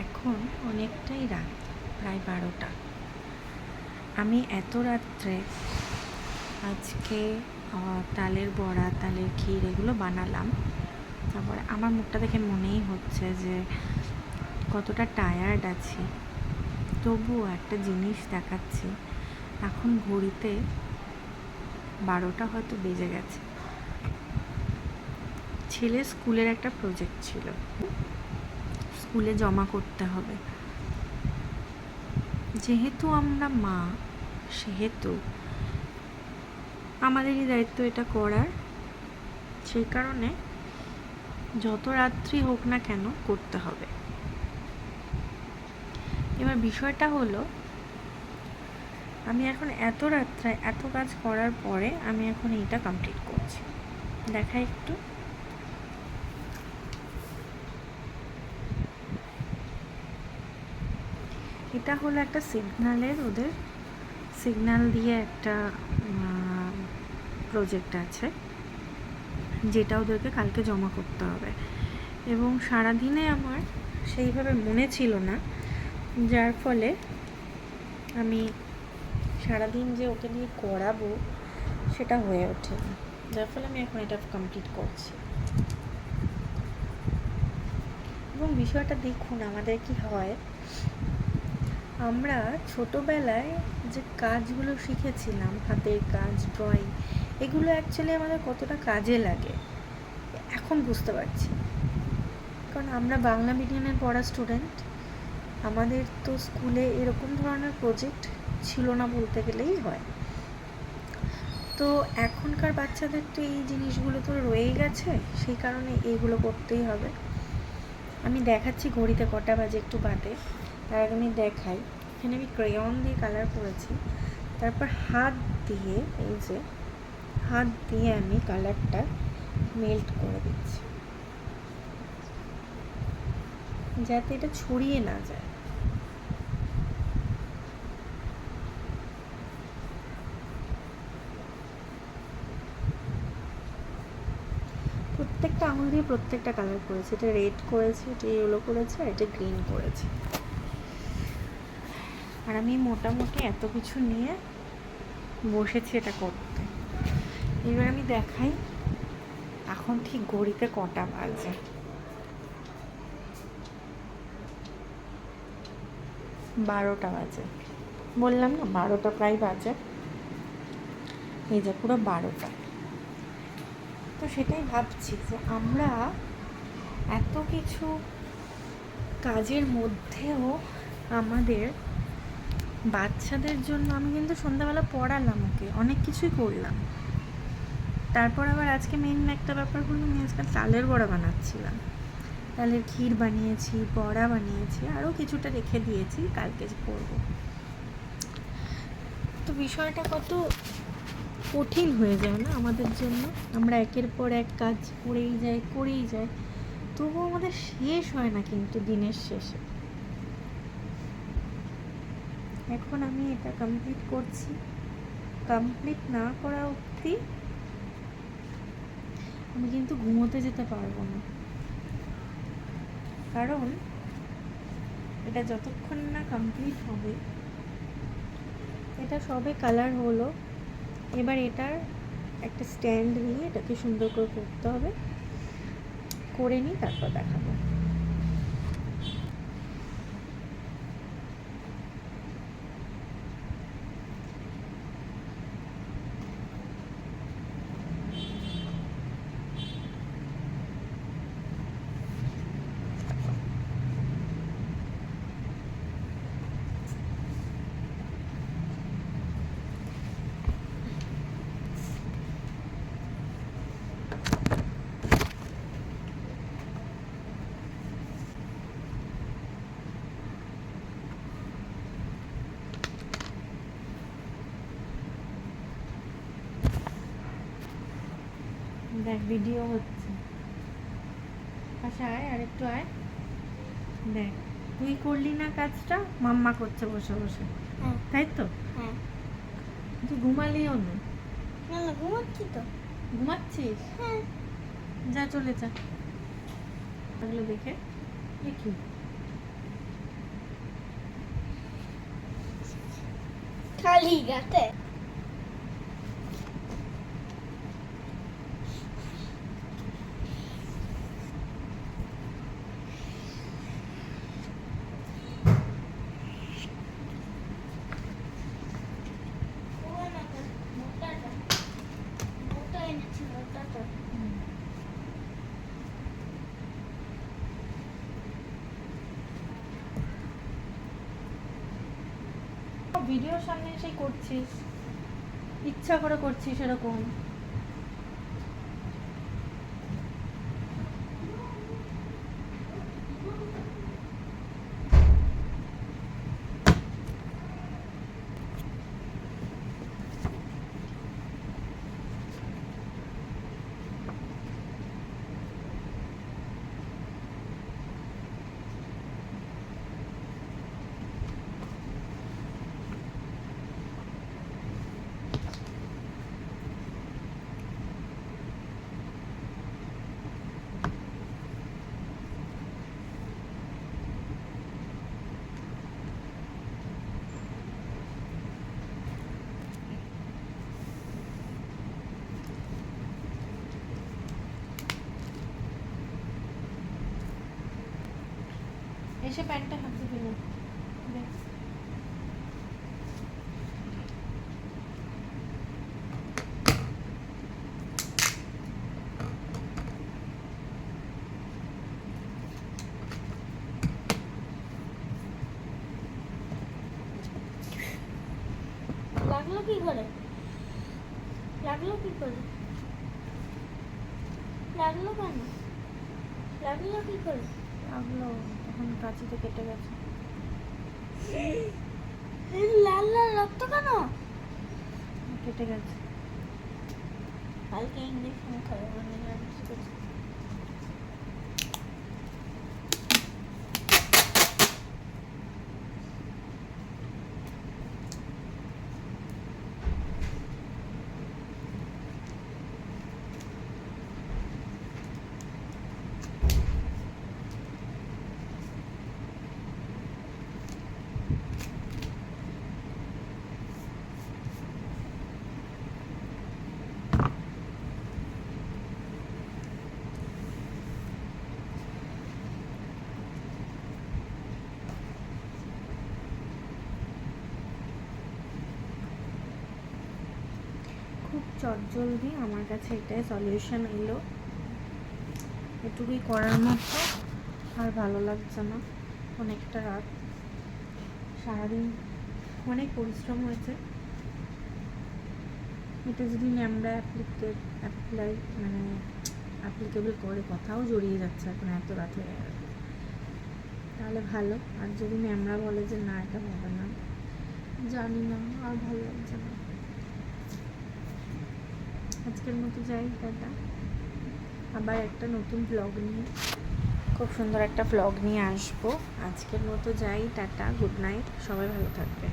এখন অনেকটাই রাত, প্রায় 12টা। আমি এত রাত্রে আজকে তালের বড়া, তালের ক্ষীর এগুলো বানালাম। তারপরে আমার মুখটা দেখে মনেই হচ্ছে যে কতটা টায়ার্ড আছি। তবুও একটা জিনিস দেখাচ্ছি, এখন ঘড়িতে 12টা হয়তো বেজে গেছে। ছেলের স্কুলের একটা প্রজেক্ট ছিল, স্কুলে জমা করতে হবে। যেহেতু আমরা মা, সেহেতু আমাদেরই দায়িত্ব এটা করার। সেই কারণে যত রাত্রি হোক না কেন করতে হবে। এবার বিষয়টা হলো, আমি এখন এত রাত্রে এত কাজ করার পরে আমি এখন এইটা কমপ্লিট করছি। দেখা একটু। এটা হলো একটা সিগন্যালের, ওদের সিগন্যাল দিয়ে একটা প্রজেক্ট আছে, যেটা ওদেরকে কালকে জমা করতে হবে। এবং সারাদিনে আমার সেইভাবে মনে ছিল না, যার ফলে আমি সারাদিন যে ওকে নিয়ে করাবো সেটা হয়ে ওঠে না, যার ফলে আমি এখন এটা কমপ্লিট করছি। এবং বিষয়টা দেখুন আমাদের কি হয়, আমরা ছোটোবেলায় যে কাজগুলো শিখেছিলাম, হাতের কাজ, ড্রয়িং, এগুলো অ্যাকচুয়ালি আমাদের কতটা কাজে লাগে এখন বুঝতে পারছি। কারণ আমরা বাংলা মিডিয়ামে পড়া স্টুডেন্ট, আমাদের তো স্কুলে এরকম ধরনের প্রজেক্ট ছিল না বলতে গেলেই হয়। তো এখনকার বাচ্চাদের তো এই জিনিসগুলো তো রয়েই গেছে, সেই কারণে এইগুলো করতেই হবে। আমি দেখাচ্ছি ঘড়িতে কটা বাজে একটু বাদে। তার আগে আমি দেখাই, এখানে আমি ক্রেয়ন দিয়ে কালার করেছি। তারপর হাত দিয়ে, এই যে হাত দিয়ে আমি কালারটা মেল্ট করে দিচ্ছি, যাতে এটা ছড়িয়ে না যায়। প্রত্যেকটা আঙুল দিয়ে প্রত্যেকটা কালার করেছি। এটা রেড করেছি, এটা ইয়েলো করেছি, আর এটা গ্রিন করেছি। আর আমি মোটামুটি এত কিছু নিয়ে বসেছি এটা করতে। এবার আমি দেখাই এখন ঠিক ঘড়িতে কটা বাজে। 12টা বাজে, বললাম না 12টা প্রায় বাজে। এই যে পুরো 12টা। তো সেটাই ভাবছি যে আমরা এত কিছু কাজের মধ্যেও আমাদের বাচ্চাদের জন্য, আমি কিন্তু সন্ধ্যাবেলা পড়ালাম ওকে, অনেক কিছুই করলাম। তারপর আবার আজকে মেন একটা ব্যাপার হলো, আমি আজকে তালের বড়া বানাচ্ছিলাম, তালের ক্ষীর বানিয়েছি, বড়া বানিয়েছি, আরও কিছুটা রেখে দিয়েছি কালকে করবো। তো বিষয়টা কত কঠিন হয়ে যায় না আমাদের জন্য, আমরা একের পর এক কাজ করেই যাই, তবুও আমাদের শেষ হয় না কিন্তু দিনের শেষে। এখন আমি এটা কমপ্লিট করছি। কমপ্লিট না করা অবধি আমি কিন্তু ঘুমোতে যেতে পারবো না, কারণ এটা যতক্ষণ না কমপ্লিট হবে। এটা সবে কালার হলো, এবার এটার একটা স্ট্যান্ড নিয়ে এটাকে সুন্দর করে করতে হবে। করে নিই, তারপর দেখাবো। দেখ ভিডিও হচ্ছে, পাশে আয়, আর একটু আয়। দেখ তুই করলি না কাজটা, মাম্মা করছে বসে বসে। তাই তো? তুই ঘুমালিও না? না না, ঘুমাচ্ছি তো। ঘুমাচ্ছিস? হ্যাঁ। যা চলে যা। এগুলো দেখে কি কালীঘাটে। মোটা এনেছি, মোটাটা। ভিডিওর সামনে এসে করছিস, ইচ্ছা করে করছিস এরকম। এসে প্যান্টটা হাতে ফেলে লাগলো কি করে? লাগলো কি করে? লাগলো কেন? লাগলো কি করে? লাগলো, তখন কাঁচিতে কেটে গেছে। লাল লাল রক্ত কেন? কেটে গেছে। কালকে ইঞ্জেকশন খাবে মানে খুব চটজলদি আমার কাছে এটাই সলিউশন এলো, এটুকুই করার মতো। আর ভালো লাগছে না, অনেকটা রাত, সারাদিন অনেক পরিশ্রম হয়েছে। এটা যদি ম্যামরা অ্যাপ্লাই মানে অ্যাপ্লিকেবল করে, কথাও জড়িয়ে যাচ্ছে এখন এত রাত হয়ে গেছে, তাহলে ভালো। আর যদি ম্যামরা বলে যে না এটা হবে না, জানি না, আর ভালো লাগছে না। আজকের মতো যাই, টাটা। আবার একটা নতুন ব্লগ নিয়ে, খুব সুন্দর একটা ব্লগ নিয়ে আসবো। আজকের মতো যাই, টাটা, গুড নাইট, সবাই ভালো থাকবে।